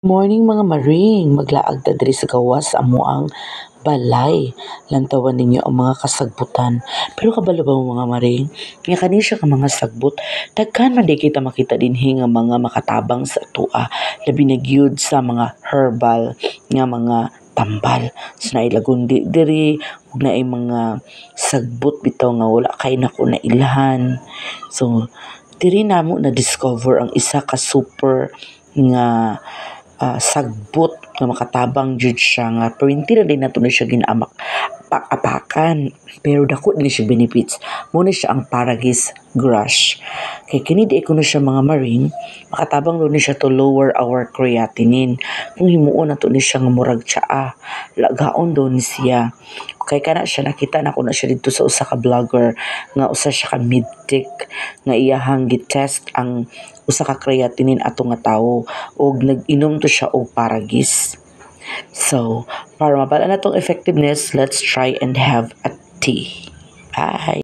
Morning mga maring, maglaag ta diri sa gawas amo ang balay. Lantawan ninyo ang mga kasagbutan. Pero kabalo ba mo mga maring? Nga kani siya ka mga sagbot. Daghan man di kita makita dinhi nga mga makatabang sa tua. Labi na gyud sa mga herbal nga mga tambal. So nailagundi diri ug naay mga sagbot bitaw nga wala kay nako na ilahan. So diri namo na discover ang isa ka super nga sagbot nga makatabang jud siya nga pero hindi na din nato na siya ginamak apakan pero dako din siya benefits mo na siya ang Paragis grass kay kini di ko na siya mga maring makatabang do ni siya to lower our creatinine kung himuon nato ni siya nga murag tsaa lagaon do ni siya kay kana siya nakita na ko na siya dito sa usa ka vlogger nga usa siya ka midtik nga iyahang gitest ang usa ka creatinine ato nga tawo og nag-inom to siya og Paragis. So, para mabala na tong effectiveness, let's try and have a tea. Bye!